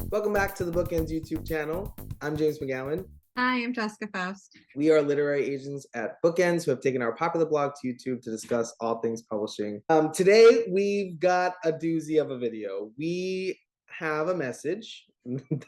Welcome back to the BookEnds YouTube channel. I'm James McGowan. Hi, I'm Jessica Faust. We are literary agents at BookEnds who have taken our popular blog to YouTube to discuss all things publishing. Today, we've got a doozy of a video. We have a message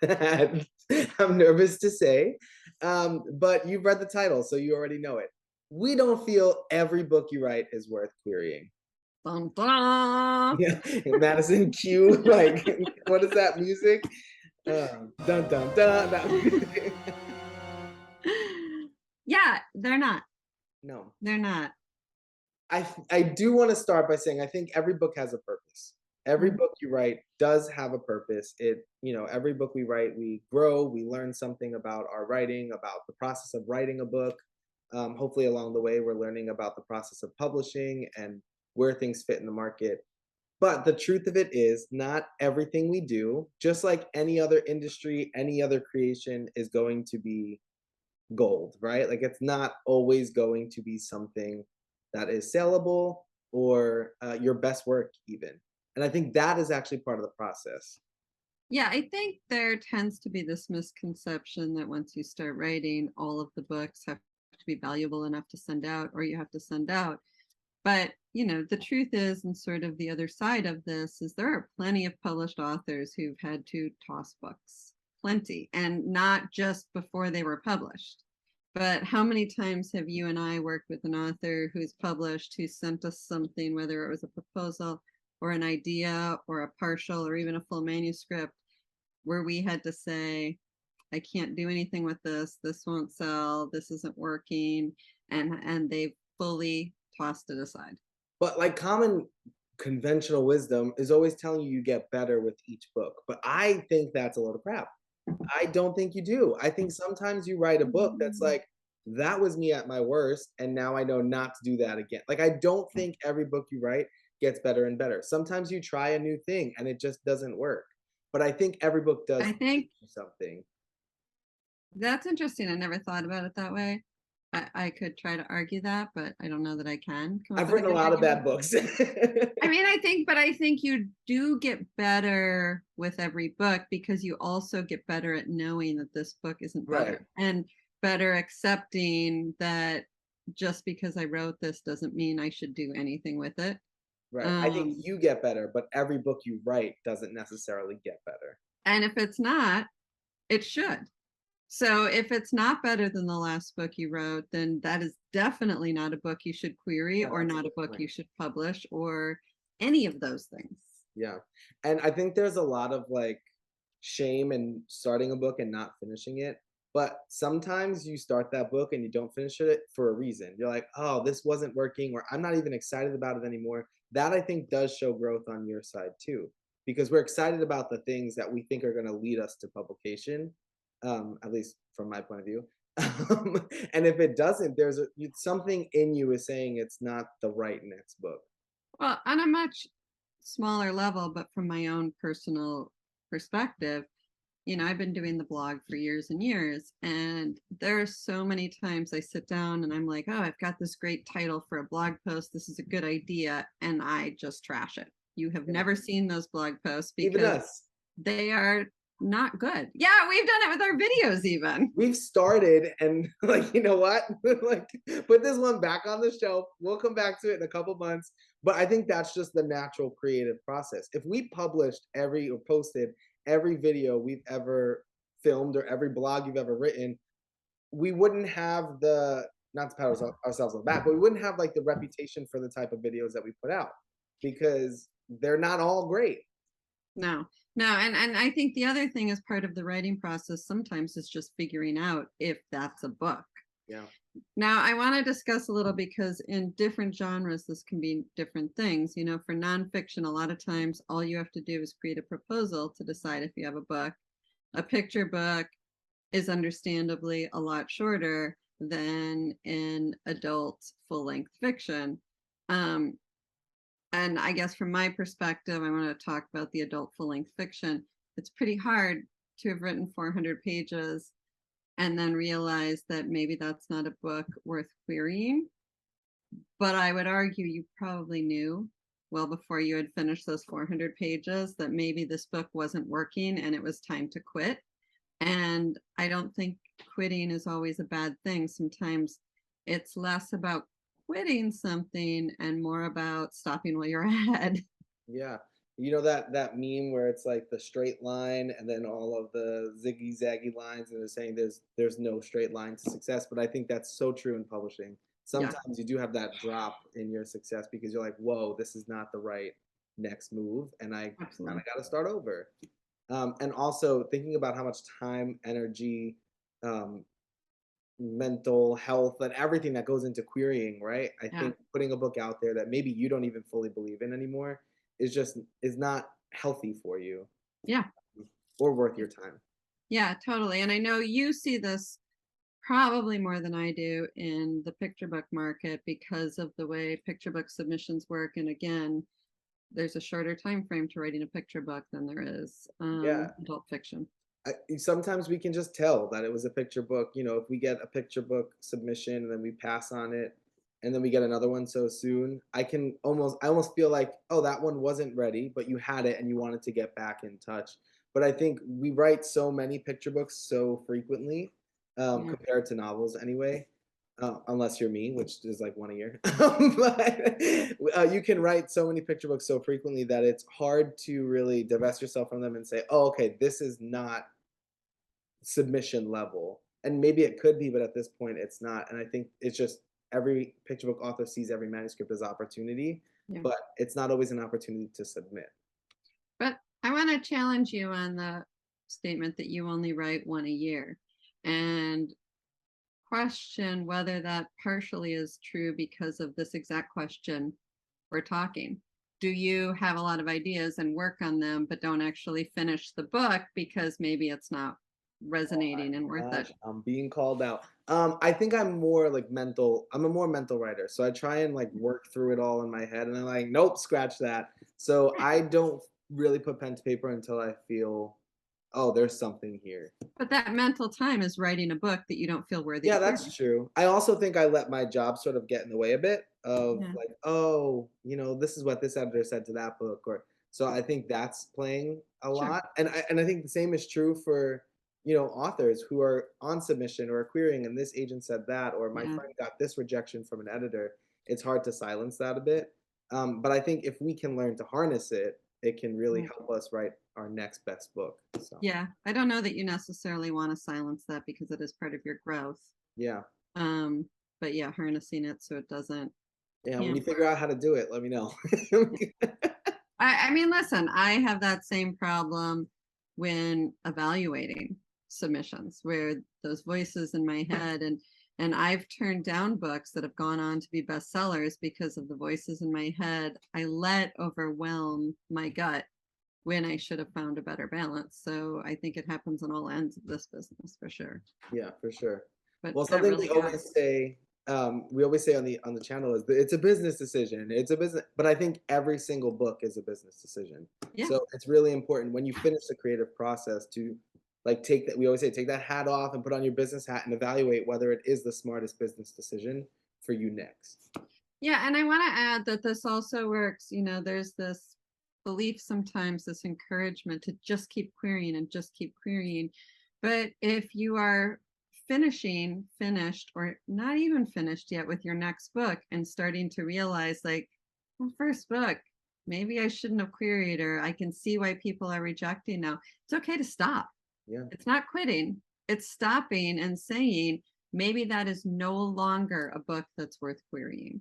that I'm nervous to say, but you've read the title, so you already know it. We don't feel every book you write is worth querying. Dun, dun. Yeah, Madison Q, like, what is that music? Dun dun dun. Yeah, they're not. No, They're not. I do want to start by saying I think every book has a purpose. Every book you write does have a purpose. Every book we write, we grow, we learn something about our writing, about the process of writing a book. Hopefully, along the way, we're learning about the process of publishing and where things fit in the market. But the truth of it is, not everything we do, just like any other industry, any other creation, is going to be gold, right? Like it's not always going to be something that is sellable or your best work, even. And I think that is actually part of the process. Yeah, I think there tends to be this misconception that once you start writing, all of the books have to be valuable enough to send out, or you have to send out. But, the truth is, and sort of the other side of this, is there are plenty of published authors who've had to toss books. Plenty. And not just before they were published. But how many times have you and I worked with an author who's published, who sent us something, whether it was a proposal or an idea or a partial or even a full manuscript, where we had to say, I can't do anything with this. This won't sell. This isn't working. And they fully tossed it aside. But like common conventional wisdom is always telling you get better with each book. But I think that's a load of crap. I don't think you do. I think sometimes you write a book that's like, that was me at my worst, and now I know not to do that again. Like, I don't think every book you write gets better and better. Sometimes you try a new thing and it just doesn't work. But I think every book does I think teach you something. that's interesting. I never thought about it that way. I could try to argue that, but I don't know that I can come up I've with a written a good lot of argument. bad books. I mean, I think you do get better with every book because you also get better at knowing that this book isn't Right, better and better accepting that just because I wrote this doesn't mean I should do anything with it. right. I think Um, you get better, but every book you write doesn't necessarily get better. and if it's not, it should. So if it's not better than the last book you wrote, then that is definitely not a book you should query Yeah, or that's a not a good book point. you should publish or any of those things. Yeah. And I think there's a lot of like shame in starting a book and not finishing it. But sometimes you start that book and you don't finish it for a reason. You're like, oh, this wasn't working, or I'm not even excited about it anymore. That I think does show growth on your side too, because we're excited about the things that we think are going to lead us to publication, at least from my point of view. And if it doesn't, something in you is saying it's not the right next book. Well, on a much smaller level, but from my own personal perspective, I've been doing the blog for years and years, and there are so many times I sit down and I'm like, oh, I've got this great title for a blog post. This is a good idea. And I just trash it. You have Yeah. never seen those blog posts Even because us. they are not good. Yeah, we've done it with our videos even. We've started and like, you know what? Like put this one back on the shelf. We'll come back to it in a couple months. But I think that's just the natural creative process. If we published every or posted every video we've ever filmed or every blog you've ever written, we wouldn't have the, not to pat ourselves on the back, but we wouldn't have like the reputation for the type of videos that we put out because they're not all great. No, no. And I think the other thing as part of the writing process sometimes is just figuring out if that's a book. Yeah. Now, I want to discuss a little because in different genres, this can be different things. For nonfiction, a lot of times all you have to do is create a proposal to decide if you have a book. A picture book is understandably a lot shorter than in adult full-length fiction. Um, and I guess from my perspective, I want to talk about the adult full-length fiction. It's pretty hard to have written 400 pages and then realize that maybe that's not a book worth querying. But I would argue you probably knew well before you had finished those 400 pages that maybe this book wasn't working and it was time to quit. And I don't think quitting is always a bad thing. Sometimes it's less about quitting something and more about stopping while you're ahead. Yeah. You know that meme where it's like the straight line and then all of the ziggy zaggy lines and they're saying there's no straight line to success, but I think that's so true in publishing. Yeah, Sometimes you do have that drop in your success because you're like, "Whoa, this is not the right next move and I kind absolutely. of got to start over." And also thinking about how much time, energy, um, mental health, and everything that goes into querying, right? I Yeah. think putting a book out there that maybe you don't even fully believe in anymore is not healthy for you Yeah. or worth your time. Yeah, totally. And I know you see this probably more than I do in the picture book market because of the way picture book submissions work. And again, there's a shorter time frame to writing a picture book than there is Yeah. adult fiction. Sometimes we can just tell that it was a picture book. You know, if we get a picture book submission and then we pass on it and then we get another one so soon, I almost feel like, oh, that one wasn't ready, but you had it and you wanted to get back in touch. But I think we write so many picture books so frequently, Yeah. compared to novels anyway. Unless you're me, which is like one a year. But you can write so many picture books so frequently that it's hard to really divest yourself from them and say, oh, okay, this is not submission level. And maybe it could be, but at this point it's not. And I think it's just every picture book author sees every manuscript as opportunity, Yeah. but it's not always an opportunity to submit. But I want to challenge you on the statement that you only write one a year and question whether that partially is true because of this exact question we're talking. Do you have a lot of ideas and work on them, but don't actually finish the book because maybe it's not Oh resonating and my worth it? gosh, I'm being called out. I think I'm more like I'm a more mental writer. So I try and like work through it all in my head and I'm like, nope, scratch that. So I don't really put pen to paper until I feel, oh, there's something here. But that mental time is writing a book that you don't feel worthy to Yeah, query. that's true. I also think I let my job sort of get in the way a bit of Yeah, like, oh, you know, this is what this editor said to that book, or so I think that's playing a sure. lot. And I think the same is true for, you know, authors who are on submission or querying and this agent said that, or my Yeah, friend got this rejection from an editor. It's hard to silence that a bit. But I think if we can learn to harness it, it can really right. help us write our next best book. So Yeah, I don't know that you necessarily want to silence that because it is part of your growth. yeah. Um, but yeah, harnessing it so it doesn't Yeah, when you hamper. figure out how to do it, let me know. I mean, listen, I have that same problem when evaluating submissions, where those voices in my head and I've turned down books that have gone on to be bestsellers because of the voices in my head I let overwhelm my gut when I should have found a better balance. So I think it happens on all ends of this business for sure. Yeah, for sure. But Well, that something really got we always say on the channel is that it's a business decision. It's a business, but I think every single book is a business decision. yeah. So it's really important when you finish the creative process to like take that. We always say take that hat off and put on your business hat and evaluate whether it is the smartest business decision for you next. Yeah, and I want to add that this also works. There's this belief sometimes, this encouragement to just keep querying and just keep querying. But if you are finished, or not even finished yet with your next book and starting to realize, like, well, first book, maybe I shouldn't have queried, or I can see why people are rejecting now. It's okay to stop. Yeah. It's not quitting, it's stopping and saying, maybe that is no longer a book that's worth querying.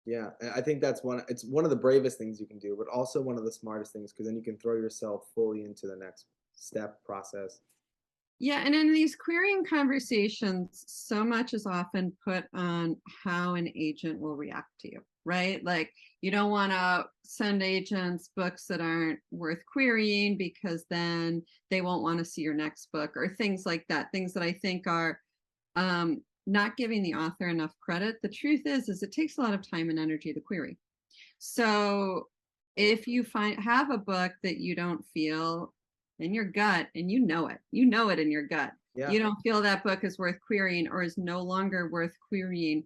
Yeah, I think it's one of the bravest things you can do, but also one of the smartest things because then you can throw yourself fully into the next step process. Yeah, and in these querying conversations, so much is often put on how an agent will react to you, right? Like, you don't want to send agents books that aren't worth querying because then they won't want to see your next book, or things like that. Things that I think are not giving the author enough credit. The truth is it takes a lot of time and energy to query. So if you have a book that you don't feel in your gut, and you know it in your gut, Yeah. you don't feel that book is worth querying or is no longer worth querying,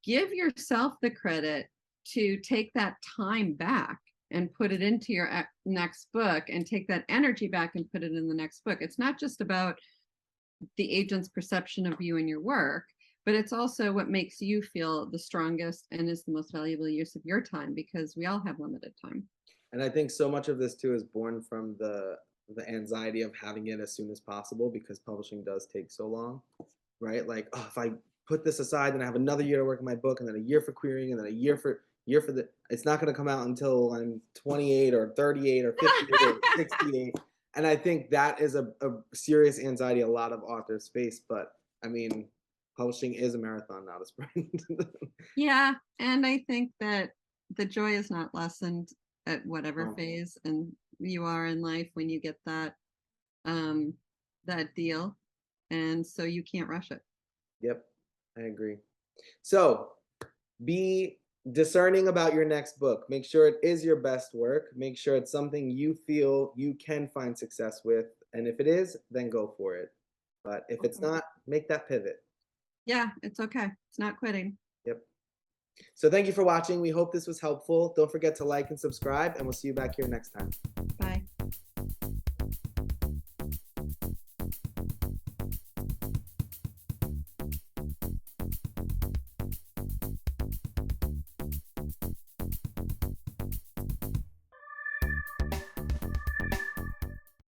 give yourself the credit to take that time back and put it into your next book, and take that energy back and put it in the next book. It's not just about the agent's perception of you and your work, but it's also what makes you feel the strongest and is the most valuable use of your time, because we all have limited time. And I think so much of this too is born from the anxiety of having it as soon as possible, because publishing does take so long, right? Like, oh, if I put this aside, then I have another year to work on my book, and then a year for querying, and then a year for the. It's not going to come out until I'm 28 or 38 or 58 or 68. And I think that is a serious anxiety a lot of authors face. But I mean, publishing is a marathon, not a sprint. Yeah, and I think that the joy is not lessened at whatever Oh, phase and you are in life when you get um that deal, and so you can't rush it. yep, I agree. So be discerning about your next book. Make sure it is your best work. Make sure it's something you feel you can find success with. And if it is, then go for it. But if it's Okay. not, make that pivot. Yeah, it's okay. It's not quitting. Yep. So thank you for watching. We hope this was helpful. Don't forget to like and subscribe, and we'll see you back here next time.